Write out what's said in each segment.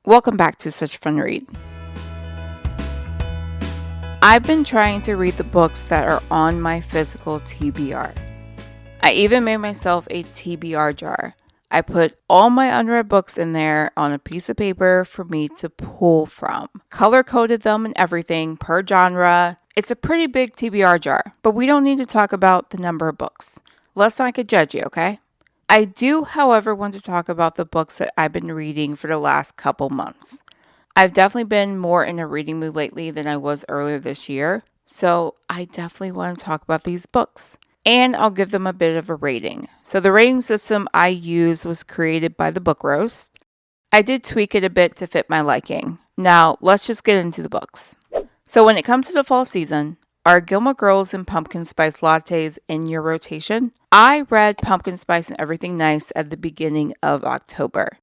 Welcome back to Such a Fun Read. I've been trying to read the books that are on my physical TBR. I even made myself a TBR jar. I put all my unread books in there on a piece of paper for me to pull from. Color-coded them and everything per genre. It's a pretty big TBR jar, but we don't need to talk about the number of books. Let's not get judgy, okay? I do, however, want to talk about the books that I've been reading for the last couple months. I've definitely been more in a reading mood lately than I was earlier this year, so I definitely want to talk about these books. And I'll give them a bit of a rating. So the rating system I used was created by the Book Roast. I did tweak it a bit to fit my liking. Now, let's just get into the books. So when it comes to the fall season, are Gilmore Girls and Pumpkin Spice Lattes in your rotation? I read Pumpkin Spice and Everything Nice at the beginning of October.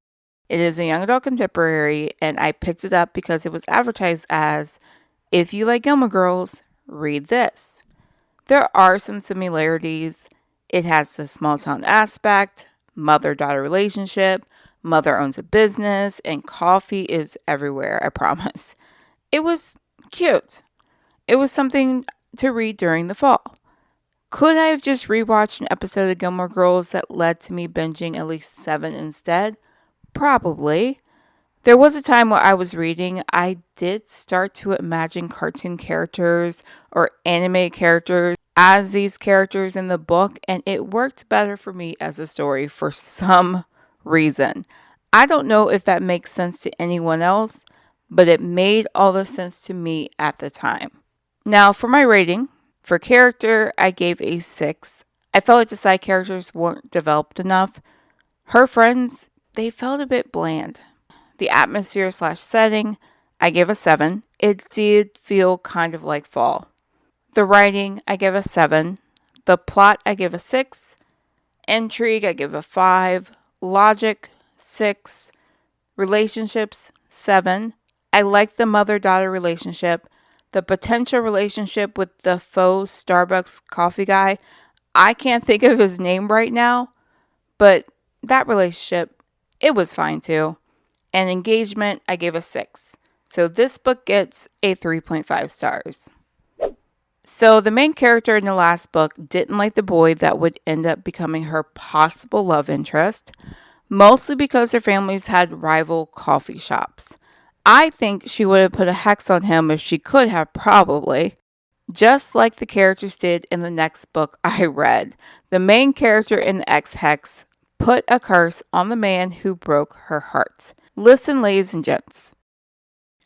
It is a young adult contemporary, and I picked it up because it was advertised as, if you like Gilmore Girls, read this. There are some similarities. It has the small town aspect, mother-daughter relationship, mother owns a business, and coffee is everywhere, I promise. It was cute. It was something to read during the fall. Could I have just rewatched an episode of Gilmore Girls that led to me binging at least 7 instead? Probably. There was a time where I was reading, I did start to imagine cartoon characters or anime characters as these characters in the book, and it worked better for me as a story for some reason. I don't know if that makes sense to anyone else, but it made all the sense to me at the time. Now, for my rating, for character, I gave a 6. I felt like the side characters weren't developed enough. Her friends, they felt a bit bland. The atmosphere/setting, I gave a 7. It did feel kind of like fall. The writing, I gave a 7. The plot, I gave a 6. Intrigue, I give a 5. Logic, 6. Relationships, 7. I like the mother-daughter relationship. The potential relationship with the faux Starbucks coffee guy, I can't think of his name right now, but that relationship, it was fine too. And engagement, I gave a 6. So this book gets a 3.5 stars. So the main character in the last book didn't like the boy that would end up becoming her possible love interest, mostly because their families had rival coffee shops. I think she would have put a hex on him if she could have, probably. Just like the characters did in the next book I read. The main character in the X-Hex put a curse on the man who broke her heart. Listen, ladies and gents.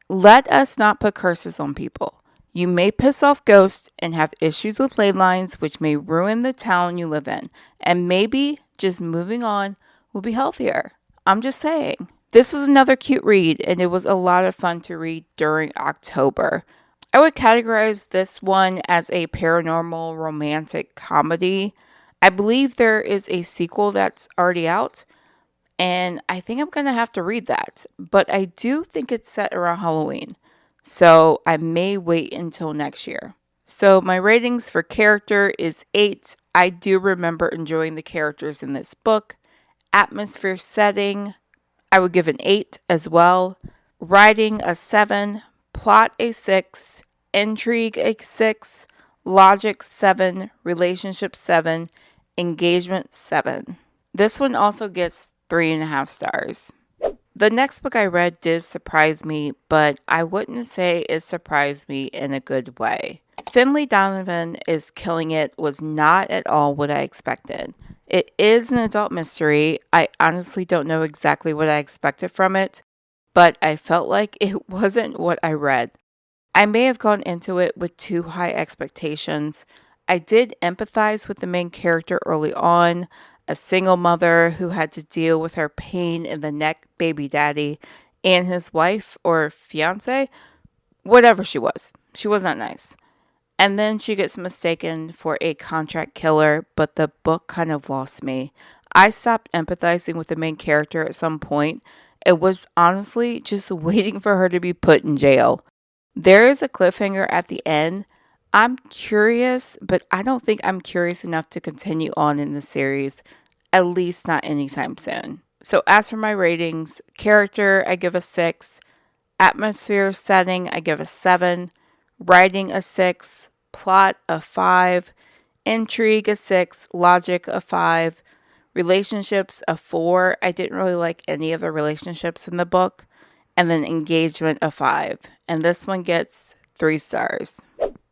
Let us not put curses on people. You may piss off ghosts and have issues with ley lines, which may ruin the town you live in. And maybe just moving on will be healthier. I'm just saying. This was another cute read, and it was a lot of fun to read during October. I would categorize this one as a paranormal romantic comedy. I believe there is a sequel that's already out, and I think I'm going to have to read that. But I do think it's set around Halloween, so I may wait until next year. So my ratings for character is 8. I do remember enjoying the characters in this book. Atmosphere setting, I would give an 8 as well. Writing, a 7. Plot, a 6. Intrigue, a 6. Logic, 7. Relationship, 7. Engagement, 7. This one also gets 3.5 stars. The next book I read did surprise me, but I wouldn't say it surprised me in a good way. Finley Donovan is Killing It was not at all what I expected. It is an adult mystery. I honestly don't know exactly what I expected from it, but I felt like it wasn't what I read. I may have gone into it with too high expectations. I did empathize with the main character early on, a single mother who had to deal with her pain in the neck baby daddy and his wife or fiance, whatever she was. She was not nice. And then she gets mistaken for a contract killer, but the book kind of lost me. I stopped empathizing with the main character at some point. It was honestly just waiting for her to be put in jail. There is a cliffhanger at the end. I'm curious, but I don't think I'm curious enough to continue on in the series, at least not anytime soon. So as for my ratings, character, I give a 6. Atmosphere, setting, I give a 7. Writing, a 6. Plot, a 5. Intrigue, a 6. Logic, a 5. Relationships, a 4. I didn't really like any of the relationships in the book. And then engagement, a 5. And this one gets 3 stars.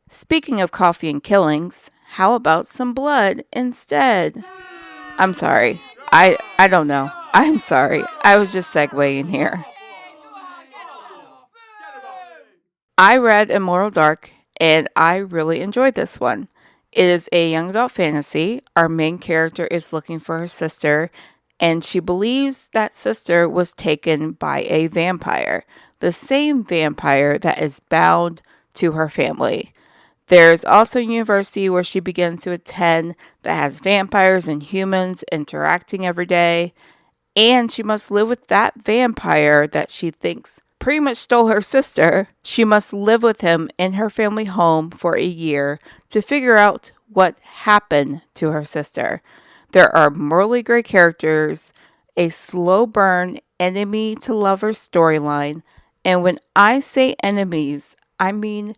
Speaking of coffee and killings, how about some blood instead? I'm sorry. I don't know. I'm sorry. I was just segueing here. I read Immortal Dark and I really enjoyed this one. It is a young adult fantasy. Our main character is looking for her sister and she believes that sister was taken by a vampire, the same vampire that is bound to her family. There's also a university where she begins to attend that has vampires and humans interacting every day, and she must live with that vampire that she thinks pretty much stole her sister. She must live with him in her family home for a year to figure out what happened to her sister. There are morally great characters, a slow burn enemy to lover storyline, and when I say enemies, I mean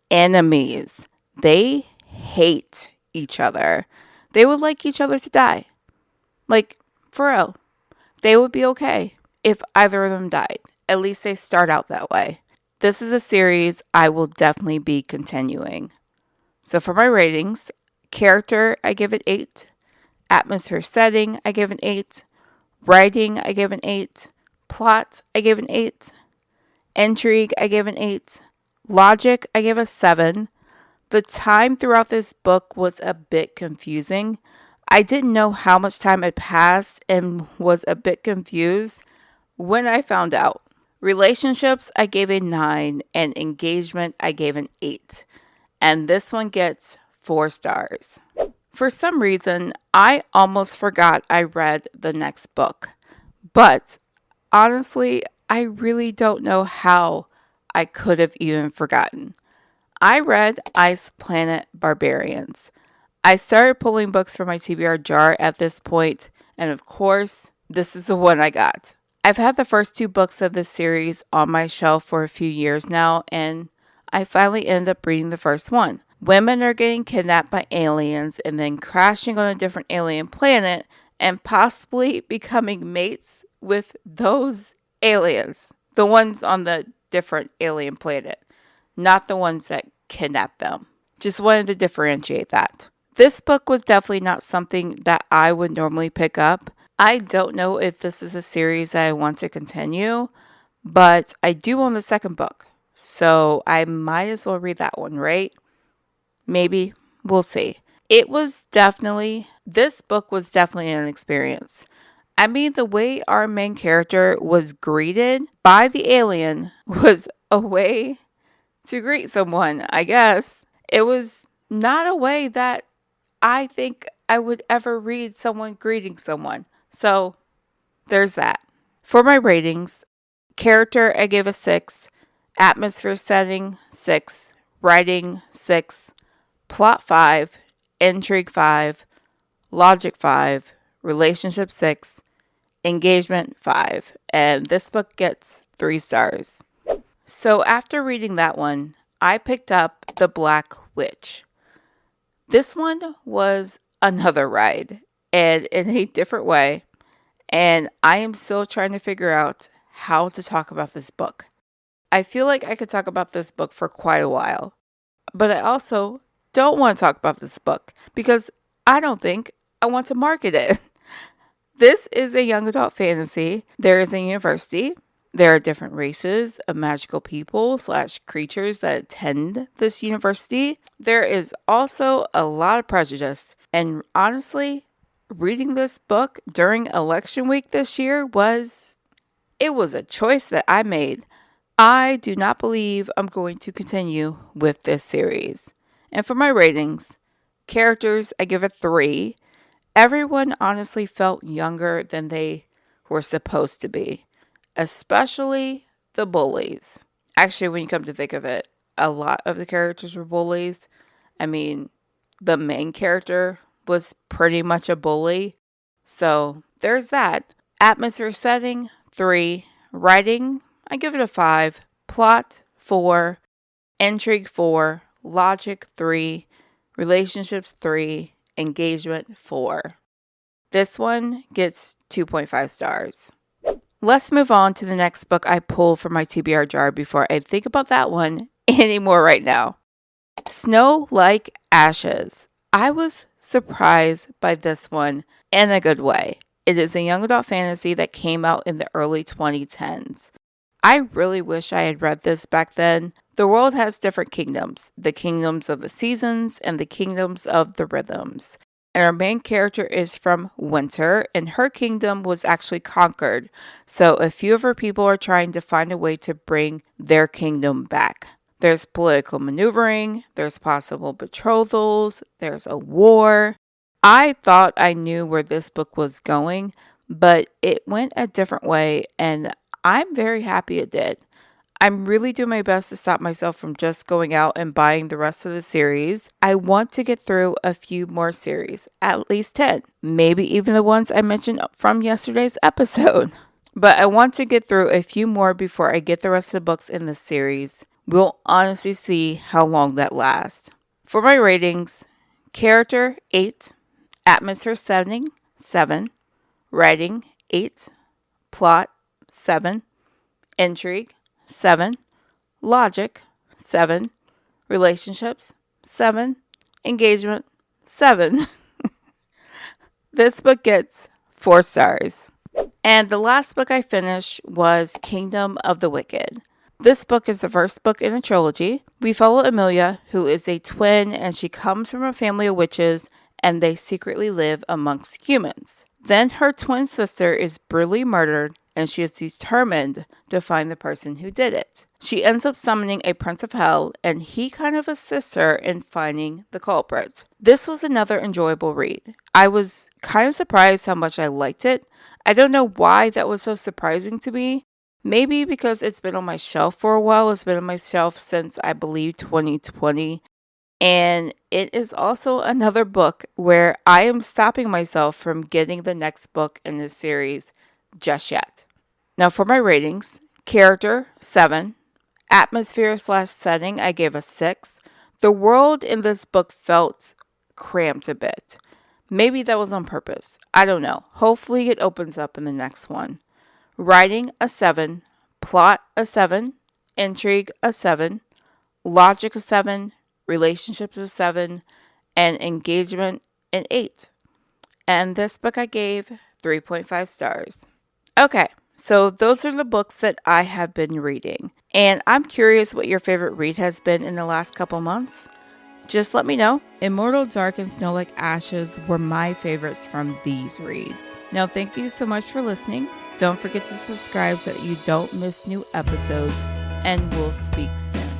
enemies. They hate each other. They would like each other to die. Like, for real. They would be okay if either of them died. At least they start out that way. This is a series I will definitely be continuing. So for my ratings, character, I give it 8. Atmosphere, setting, I give an 8. Writing, I give an 8. Plot, I give an 8. Intrigue, I give an 8. Logic, I give a 7. The time throughout this book was a bit confusing. I didn't know how much time had passed and was a bit confused when I found out. Relationships, I gave a 9, and engagement, I gave an 8. And this one gets 4 stars. For some reason, I almost forgot I read the next book. But honestly, I really don't know how I could have even forgotten. I read Ice Planet Barbarians. I started pulling books from my TBR jar at this point, and of course, this is the one I got. I've had the first 2 books of this series on my shelf for a few years now, and I finally ended up reading the first one. Women are getting kidnapped by aliens and then crashing on a different alien planet and possibly becoming mates with those aliens. The ones on the different alien planet, not the ones that kidnapped them. Just wanted to differentiate that. This book was definitely not something that I would normally pick up. I don't know if this is a series that I want to continue, but I do own the second book, so I might as well read that one, right? Maybe. We'll see. This book was definitely an experience. I mean, the way our main character was greeted by the alien was a way to greet someone, I guess. It was not a way that I think I would ever read someone greeting someone. So, there's that. For my ratings, character, I give a 6. Atmosphere, setting, 6. Writing, 6. Plot, 5. Intrigue, 5. Logic, 5. Relationship, 6. Engagement, 5. And this book gets 3 stars. So after reading that one, I picked up The Black Witch. This one was another ride, and in a different way. And I am still trying to figure out how to talk about this book. I feel like I could talk about this book for quite a while. But I also don't want to talk about this book because I don't think I want to market it. This is a young adult fantasy. There is a university. There are different races of magical people / creatures that attend this university. There is also a lot of prejudice. And honestly, reading this book during election week this year was a choice that I made. I do not believe I'm going to continue with this series. And for my ratings, characters, I give a 3. Everyone honestly felt younger than they were supposed to be, especially the bullies. Actually, when you come to think of it, a lot of the characters were bullies. I mean, the main character was pretty much a bully. So there's that. Atmosphere setting, 3. Writing, I give it a 5. Plot, 4. Intrigue, 4. Logic, 3. Relationships, 3. Engagement, 4. This one gets 2.5 stars. Let's move on to the next book I pulled from my TBR jar before I think about that one anymore right now. Snow Like Ashes. I was surprised by this one in a good way. It is a young adult fantasy that came out in the early 2010s. I really wish I had read this back then. The world has different kingdoms, the kingdoms of the seasons and the kingdoms of the rhythms. And our main character is from Winter, and her kingdom was actually conquered. So a few of her people are trying to find a way to bring their kingdom back. There's political maneuvering, there's possible betrothals, there's a war. I thought I knew where this book was going, but it went a different way, and I'm very happy it did. I'm really doing my best to stop myself from just going out and buying the rest of the series. I want to get through a few more series, at least 10, maybe even the ones I mentioned from yesterday's episode. But I want to get through a few more before I get the rest of the books in the series. We'll honestly see how long that lasts. For my ratings, character 8, atmosphere setting 7, writing 8, plot 7, intrigue 7, logic 7, relationships 7, engagement 7. This book gets 4 stars. And the last book I finished was Kingdom of the Wicked. This book is the first book in a trilogy. We follow Amelia, who is a twin, and she comes from a family of witches, and they secretly live amongst humans. Then her twin sister is brutally murdered, and she is determined to find the person who did it. She ends up summoning a prince of hell, and he kind of assists her in finding the culprit. This was another enjoyable read. I was kind of surprised how much I liked it. I don't know why that was so surprising to me. Maybe because it's been on my shelf for a while. It's been on my shelf since, I believe, 2020. And it is also another book where I am stopping myself from getting the next book in this series just yet. Now for my ratings, character 7, atmosphere/setting I gave a 6. The world in this book felt cramped a bit. Maybe that was on purpose. I don't know. Hopefully it opens up in the next one. Writing a 7, plot a 7, intrigue a 7, logic a 7, relationships a 7, and engagement an 8. And this book I gave 3.5 stars. Okay, so those are the books that I have been reading. And I'm curious what your favorite read has been in the last couple months. Just let me know. Immortal Dark and Snow Like Ashes were my favorites from these reads. Now, thank you so much for listening. Don't forget to subscribe so that you don't miss new episodes, and we'll speak soon.